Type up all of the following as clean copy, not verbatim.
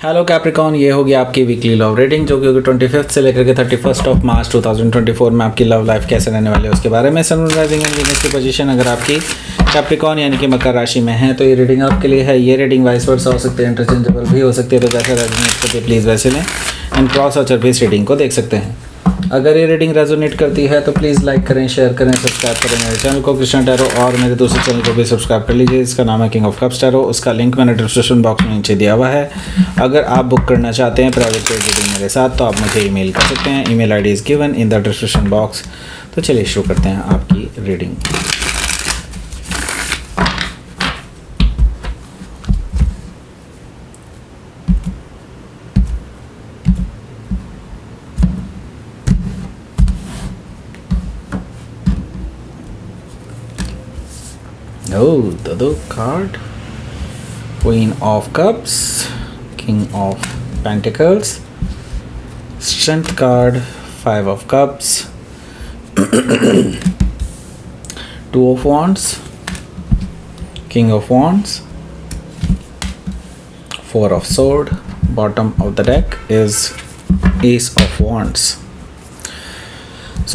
Hello Capricorn, ये होगी आपकी वीकली लव रेटिंग जो कि 25 से लेकर के 31 ऑफ मार्च 2024 में आपकी लव लाइफ कैसे रहने वाली है उसके बारे में। सन राइजिंग एंड वीनस की पोजीशन अगर आपकी कैप्रिकॉन यानी कि मकर राशि में है तो ये रीडिंग आपके लिए है। ये रीडिंग वाइस वर्सा हो सकती है, इंटरचेंजेबल भी हो सकती है, तो जैसे रेजोनेट करते प्लीज़ वैसे लें एंड क्रॉस और चरपीस रीडिंग को देख सकते हैं। अगर ये रीडिंग रेजोनेट करती है तो प्लीज़ लाइक करें, शेयर करें, सब्सक्राइब करें मेरे चैनल को कृष्णा टैरो, और मेरे दूसरे चैनल को भी सब्सक्राइब कर लीजिए। इसका नाम है किंग ऑफ कप्स टैरो। उसका लिंक मैंने डिस्क्रिप्शन बॉक्स में नीचे दिया हुआ है। अगर आप बुक करना चाहते हैं प्राइवेट पेड रीडिंग मेरे साथ तो आप मुझे ईमेल कर सकते हैं। Email ID is given in the description box. तो चलिए शुरू करते हैं आपकी reading. Oh, the card, Queen of Cups, King of Pentacles, Strength card, 5 of Cups, 2 of Wands, King of Wands, 4 of Sword. Bottom of the deck is Ace of Wands.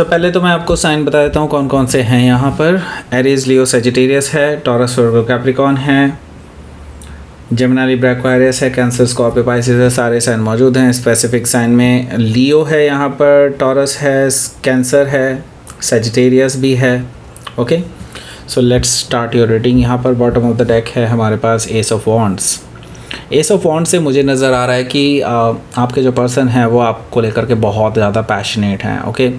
पहले तो मैं आपको साइन बता देता हूँ कौन कौन से हैं यहाँ पर। एरीज, लियो, सेजिटेरियस है, टॉरस, वर्गो, कैप्रिकॉन है, जेमिनी, लिब्रा, एक्वेरियस है, कैंसर, स्कॉर्पियो, पाइसेस है। सारे साइन मौजूद हैं। स्पेसिफिक साइन में लियो है, यहाँ पर टॉरस है, कैंसर है, सेजिटेरियस भी है। Okay, so let's start your reading. यहाँ पर बॉटम ऑफ द डेक है हमारे पास ace of wands. Ace of wand से मुझे नज़र आ रहा है कि आपके जो पर्सन हैं वो आपको लेकर के बहुत ज़्यादा पैशनेट हैं। ओके,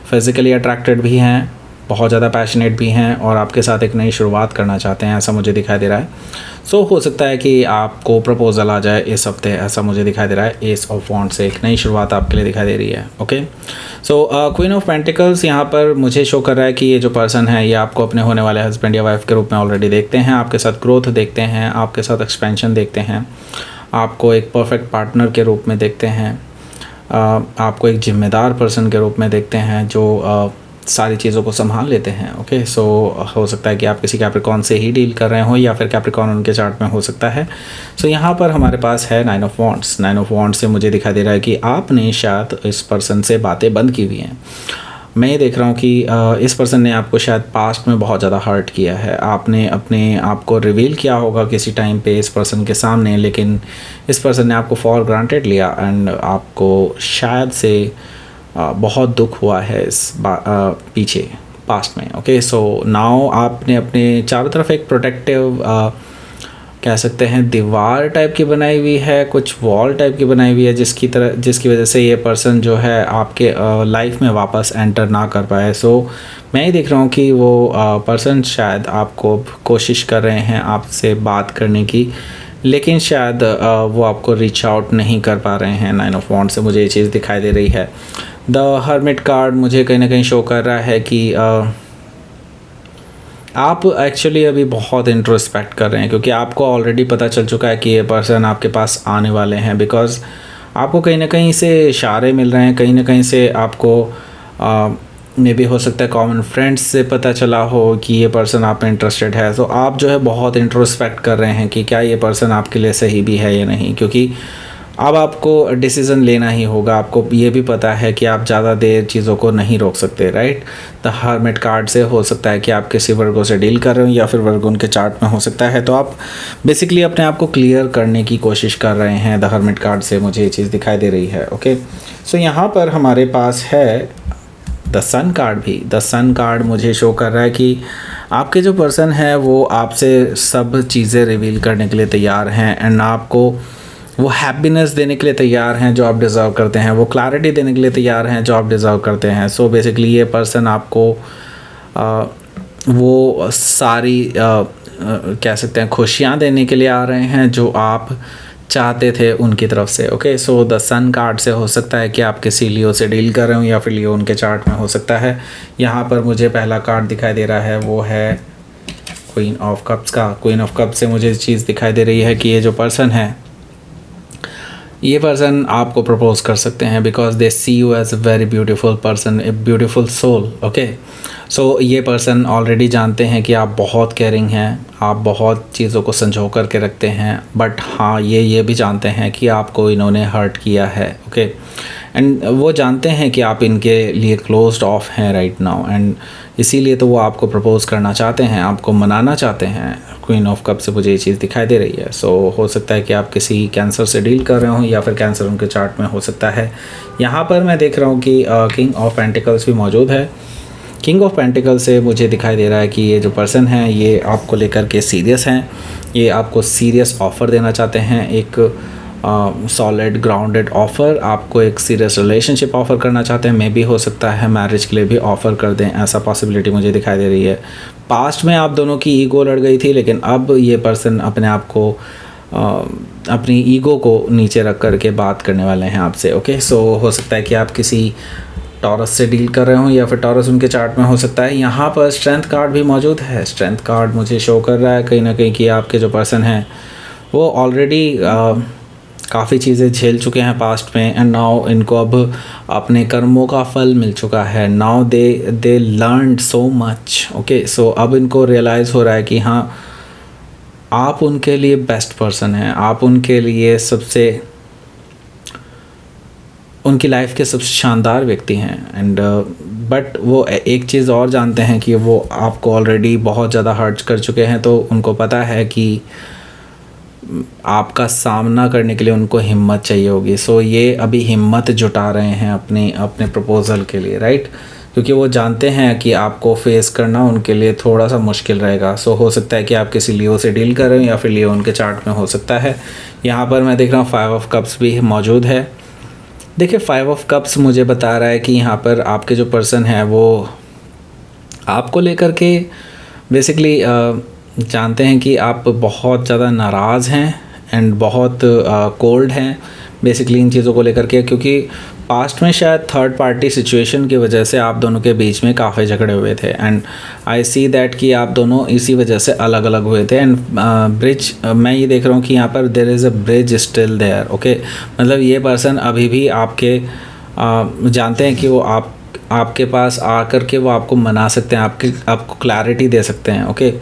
फिज़िकली अट्रैक्टेड भी हैं, बहुत ज़्यादा पैशनेट भी हैं और आपके साथ एक नई शुरुआत करना चाहते हैं, ऐसा मुझे दिखाई दे रहा है। हो सकता है कि आपको प्रपोजल आ जाए इस हफ्ते, ऐसा मुझे दिखाई दे रहा है। एस ऑफ वॉन्ड से एक नई शुरुआत आपके लिए दिखाई दे रही है। ओके, क्वीन ऑफ पेंटिकल्स यहाँ पर मुझे शो कर रहा है कि ये जो पर्सन है ये आपको अपने होने वाले हस्बैंड या वाइफ के रूप में ऑलरेडी देखते हैं। आपके साथ ग्रोथ देखते हैं, आपके साथ एक्सपेंशन देखते हैं, आपको एक परफेक्ट पार्टनर के रूप में देखते हैं, आपको एक जिम्मेदार पर्सन के रूप में देखते हैं जो सारी चीज़ों को संभाल लेते हैं। ओके, हो सकता है कि आप किसी कैप्रिकॉन से ही डील कर रहे हो या फिर कैप्रिकॉन उनके चार्ट में हो सकता है। यहाँ पर हमारे पास है 9 ऑफ वॉन्ड्स। 9 ऑफ वॉन्ड्स से मुझे दिखाई दे रहा है कि आपने शायद इस पर्सन से बातें बंद की हुई हैं। मैं ये देख रहा हूँ कि इस पर्सन ने आपको शायद पास्ट में बहुत ज़्यादा हर्ट किया है। आपने अपने आप को रिवील किया होगा किसी टाइम पे इस पर्सन के सामने, लेकिन इस पर्सन ने आपको फॉर ग्रांटेड लिया एंड आपको शायद से बहुत दुख हुआ है इस पीछे पास्ट में। ओके, नाउ आपने अपने चारों तरफ एक प्रोटेक्टिव कह सकते हैं दीवार टाइप की बनाई हुई है, कुछ वॉल टाइप की बनाई हुई है जिसकी वजह से ये पर्सन जो है आपके लाइफ में वापस एंटर ना कर पाए। मैं ये देख रहा हूँ कि वो पर्सन शायद आपको कोशिश कर रहे हैं आपसे बात करने की, लेकिन शायद वो आपको रीच आउट नहीं कर पा रहे हैं। 9 ऑफ वॉन्ड्स से मुझे ये चीज़ दिखाई दे रही है। द हर्मिट कार्ड मुझे कहीं ना कहीं शो कर रहा है कि आप एक्चुअली अभी बहुत इंट्रोस्पेक्ट कर रहे हैं, क्योंकि आपको ऑलरेडी पता चल चुका है कि ये पर्सन आपके पास आने वाले हैं। बिकॉज़ आपको कहीं ना कहीं से इशारे मिल रहे हैं, कहीं ना कहीं से आपको मे भी हो सकता है कॉमन फ्रेंड्स से पता चला हो कि ये पर्सन आप में इंटरेस्टेड है। आप जो है बहुत इंट्रोस्पेक्ट कर रहे हैं कि क्या ये पर्सन आपके लिए सही भी है या नहीं, क्योंकि अब आपको डिसीज़न लेना ही होगा। आपको ये भी पता है कि आप ज़्यादा देर चीज़ों को नहीं रोक सकते, राइट। द हर्मिट कार्ड से हो सकता है कि आप किसी वर्गों से डील कर रहे हो या फिर वर्गो उनके चार्ट में हो सकता है, तो आप बेसिकली अपने आप को क्लियर करने की कोशिश कर रहे हैं। द हर्मिट कार्ड से मुझे ये चीज़ दिखाई दे रही है। ओके, यहाँ पर हमारे पास है द सन कार्ड भी। द सन कार्ड मुझे शो कर रहा है कि आपके जो पर्सन है वो आपसे सब चीज़ें रिवील करने के लिए तैयार हैं एंड आपको वो हैप्पीनेस देने के लिए तैयार हैं जो आप डिज़र्व करते हैं, वो क्लैरिटी देने के लिए तैयार हैं जो आप डिज़र्व करते हैं। बेसिकली ये पर्सन आपको वो सारी कह सकते हैं खुशियाँ देने के लिए आ रहे हैं जो आप चाहते थे उनकी तरफ से। ओके, द सन कार्ड से हो सकता है कि आप किसी लियो से डील कर रहे हो या फिर लियो उनके चार्ट में हो सकता है। यहाँ पर मुझे पहला कार्ड दिखाई दे रहा है वो है क्वीन ऑफ कप्स का। क्वीन ऑफ कप्स से मुझे चीज़ दिखाई दे रही है कि ये जो पर्सन है ये पर्सन आपको प्रपोज कर सकते हैं because they see you as a very beautiful person, a beautiful soul. Okay, ये पर्सन ऑलरेडी जानते हैं कि आप बहुत केयरिंग हैं, आप बहुत चीज़ों को संजो कर के रखते हैं, बट हाँ ये भी जानते हैं कि आपको इन्होंने हर्ट किया है, ओके। एंड वो जानते हैं कि आप इनके लिए क्लोज्ड ऑफ हैं राइट नाउ, एंड इसीलिए तो वो आपको प्रपोज़ करना चाहते हैं, आपको मनाना चाहते हैं। क्वीन ऑफ कप से मुझे ये चीज़ दिखाई दे रही है। सो हो सकता है कि आप किसी कैंसर से डील कर रहे हो, या फिर कैंसर उनके चार्ट में हो सकता है। यहाँ पर मैं देख रहा हूँ कि किंग ऑफ पेंटिकल्स भी मौजूद है। किंग ऑफ पेंटिकल से मुझे दिखाई दे रहा है कि ये जो पर्सन है ये आपको लेकर के सीरियस हैं, ये आपको सीरियस ऑफ़र देना चाहते हैं, एक सॉलिड ग्राउंडेड ऑफ़र, आपको एक सीरियस रिलेशनशिप ऑफ़र करना चाहते हैं। मे भी हो सकता है मैरिज के लिए भी ऑफ़र कर दें, ऐसा पॉसिबिलिटी मुझे दिखाई दे रही है। पास्ट में आप दोनों की ईगो लड़ गई थी, लेकिन अब ये पर्सन अपने आप को अपनी ईगो को नीचे रख कर के बात करने वाले हैं आपसे, ओके। सो हो सकता है कि आप किसी टॉरस से डील कर रहे हो, या फिर टॉरस उनके चार्ट में हो सकता है। यहाँ पर स्ट्रेंथ कार्ड भी मौजूद है। स्ट्रेंथ कार्ड मुझे शो कर रहा है कहीं ना कहीं कि आपके जो पर्सन हैं वो ऑलरेडी काफ़ी चीज़ें झेल चुके हैं पास्ट में, एंड नाउ इनको अब अपने कर्मों का फल मिल चुका है। Now they learned so much, okay. So अब इनको रियलाइज़ हो रहा है कि हाँ, आप उनके लिए बेस्ट पर्सन हैं, आप उनके लिए उनकी लाइफ के सबसे शानदार व्यक्ति हैं। एंड बट वो एक चीज़ और जानते हैं कि वो आपको ऑलरेडी बहुत ज़्यादा हर्ट कर चुके हैं, तो उनको पता है कि आपका सामना करने के लिए उनको हिम्मत चाहिए होगी। सो ये अभी हिम्मत जुटा रहे हैं अपने प्रपोज़ल के लिए, राइट, क्योंकि वो जानते हैं कि आपको फेस करना उनके लिए थोड़ा सा मुश्किल रहेगा। सो हो सकता है कि आप किसी लियो से डील कर रहे हो, या फिर लियो उनके चार्ट में हो सकता है। यहाँ पर मैं देख रहा हूँ 5 ऑफ कप्स भी मौजूद है। देखिए 5 ऑफ कप्स मुझे बता रहा है कि यहाँ पर आपके जो पर्सन है वो आपको लेकर के बेसिकली जानते हैं कि आप बहुत ज़्यादा नाराज़ हैं एंड बहुत कोल्ड हैं बेसिकली इन चीज़ों को लेकर के, क्योंकि पास्ट में शायद थर्ड पार्टी सिचुएशन की वजह से आप दोनों के बीच में काफ़ी झगड़े हुए थे, एंड आई सी दैट कि आप दोनों इसी वजह से अलग अलग हुए थे। एंड ब्रिज मैं ये देख रहा हूँ कि यहाँ पर there is a bridge still there, okay. मतलब ये पर्सन अभी भी आपके जानते हैं कि वो आपके पास आकर के वो आपको मना सकते हैं, आपको क्लैरिटी दे सकते हैं, ओके।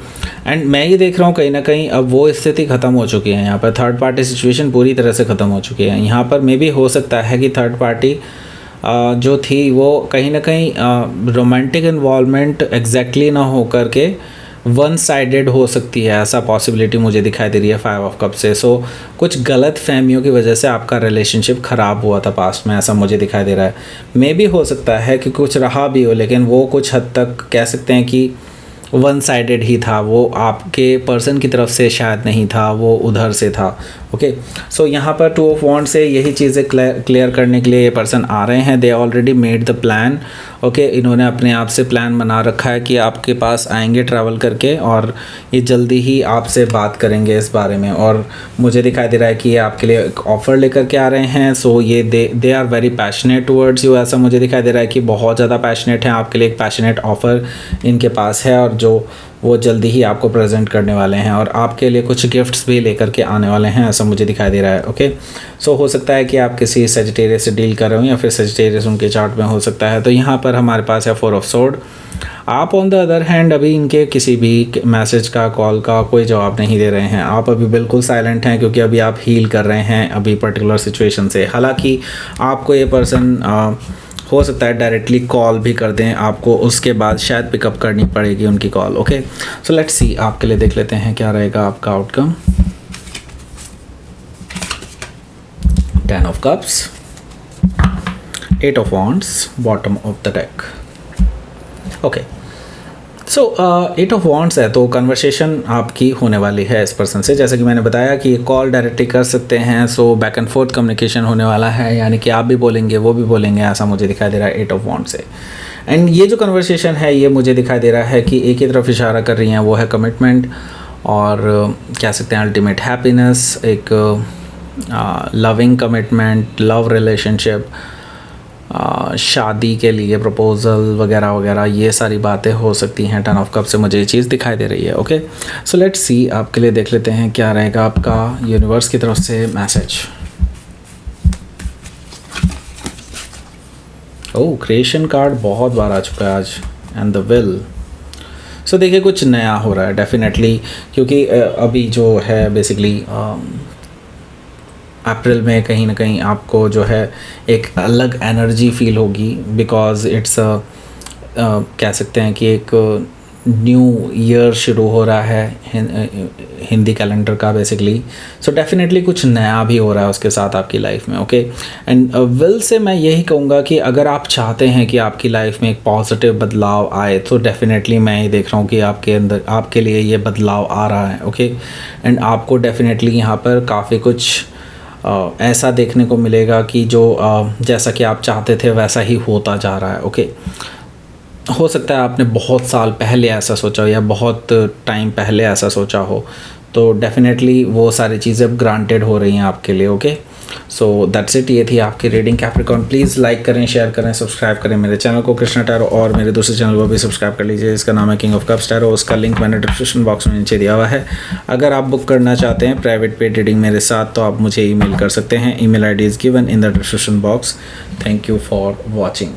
एंड मैं ये देख रहा हूँ कहीं ना कहीं अब वो स्थिति ख़त्म हो चुकी है। यहाँ पर थर्ड पार्टी सिचुएशन पूरी तरह से ख़त्म हो चुकी है। यहाँ पर मे भी हो सकता है कि थर्ड पार्टी जो थी वो कहीं ना कहीं रोमांटिक इन्वॉल्वमेंट एग्जैक्टली ना हो करके वन साइडेड हो सकती है, ऐसा पॉसिबिलिटी मुझे दिखाई दे रही है 5 ऑफ कप से। सो कुछ गलत फहमियों की वजह से आपका रिलेशनशिप ख़राब हुआ था पास्ट में, ऐसा मुझे दिखाई दे रहा है। मे भी हो सकता है कि कुछ रहा भी हो, लेकिन वो कुछ हद तक कह सकते हैं कि वन साइडेड ही था, वो आपके पर्सन की तरफ से शायद नहीं था, वो उधर से था, ओके। सो यहाँ पर 2 ऑफ वॉन्ड से यही चीज़ें क्लियर करने के लिए ये पर्सन आ रहे हैं। They already made the plan, okay. इन्होंने अपने आप से प्लान बना रखा है कि आपके पास आएंगे ट्रैवल करके, और ये जल्दी ही आपसे बात करेंगे इस बारे में। और मुझे दिखाई दे रहा है कि ये आपके लिए एक ऑफ़र लेकर के आ रहे हैं। सो ये they are very passionate towards you, ऐसा मुझे दिखाई दे रहा है कि बहुत ज़्यादा पैशनेट हैं आपके लिए। एक पैशनेट ऑफ़र इनके पास है, और जो वो जल्दी ही आपको प्रेजेंट करने वाले हैं, और आपके लिए कुछ गिफ्ट्स भी लेकर के आने वाले हैं, ऐसा मुझे दिखाई दे रहा है, ओके। सो हो सकता है कि आप किसी सेजिटेरियस से डील कर रहे हो, या फिर सेजिटेरियस उनके चार्ट में हो सकता है। तो यहाँ पर हमारे पास है 4 ऑफ सोर्ड। आप ऑन द अदर हैंड अभी इनके किसी भी मैसेज का, कॉल का कोई जवाब नहीं दे रहे हैं। आप अभी बिल्कुल साइलेंट हैं, क्योंकि अभी आप हील कर रहे हैं अभी पर्टिकुलर सिचुएशन से। हालांकि आपको ये पर्सन हो सकता है डायरेक्टली कॉल भी कर दें आपको, उसके बाद शायद पिकअप करनी पड़ेगी उनकी call, okay. So let's see, आपके लिए देख लेते हैं क्या रहेगा आपका outcome. 10 of cups, 8 of wands, bottom of the deck, okay. So 8 of wands है, तो कन्वर्सेशन आपकी होने वाली है इस पर्सन से। जैसे कि मैंने बताया कि ये कॉल डायरेक्टली कर सकते हैं, so back and fourth communication होने वाला है, यानी कि आप भी बोलेंगे वो भी बोलेंगे, ऐसा मुझे दिखाई दे रहा है 8 ऑफ वॉन्ड्स से। एंड ये जो कन्वर्सेशन है ये मुझे दिखाई दे रहा है कि एक ही तरफ इशारा कर रही हैं, वो है कमिटमेंट, और कह सकते हैं अल्टीमेट हैप्पीनेस, एक लविंग कमिटमेंट, लव रिलेशनशिप, शादी के लिए प्रपोज़ल वगैरह वगैरह, ये सारी बातें हो सकती हैं। 10 ऑफ कप से मुझे ये चीज़ दिखाई दे रही है, ओके। सो लेट्स सी, आपके लिए देख लेते हैं क्या रहेगा आपका यूनिवर्स की तरफ से मैसेज। ओह, क्रिएशन कार्ड बहुत बार आ चुका है आज, एंड द विल। सो देखिए कुछ नया हो रहा है डेफिनेटली, क्योंकि अभी जो है बेसिकली अप्रैल में कहीं ना कहीं आपको जो है एक अलग एनर्जी फील होगी, बिकॉज़ इट्स कह सकते हैं कि एक न्यू ईयर शुरू हो रहा है हिंदी कैलेंडर का बेसिकली। सो डेफिनेटली कुछ नया भी हो रहा है उसके साथ आपकी लाइफ में, ओके। एंड विल से मैं यही कहूँगा कि अगर आप चाहते हैं कि आपकी लाइफ में एक पॉजिटिव बदलाव आए, तो डेफिनेटली मैं ये देख रहा हूँ कि आपके अंदर आपके लिए ये बदलाव आ रहा है, ओके। एंड आपको डेफिनेटली यहाँ पर काफ़ी कुछ ऐसा देखने को मिलेगा कि जो जैसा कि आप चाहते थे वैसा ही होता जा रहा है, ओके। हो सकता है आपने बहुत साल पहले ऐसा सोचा हो या बहुत टाइम पहले ऐसा सोचा हो, तो डेफिनेटली वो सारी चीज़ें अब ग्रांटेड हो रही हैं आपके लिए, ओके। सो दैट्स इट, ये थी आपकी रीडिंग कैप्रिकॉर्न। प्लीज़ लाइक करें, शेयर करें, सब्सक्राइब करें मेरे चैनल को कृष्णा टैरो, और मेरे दूसरे चैनल को भी सब्सक्राइब कर लीजिए, इसका नाम है किंग ऑफ कप्स टैरो। उसका लिंक मैंने डिस्क्रिप्शन बॉक्स में नीचे दिया हुआ है। अगर आप बुक करना चाहते हैं प्राइवेट पेड रीडिंग मेरे साथ, तो आप मुझे ईमेल कर सकते हैं। Email ID is given in the description box. Thank you for watching.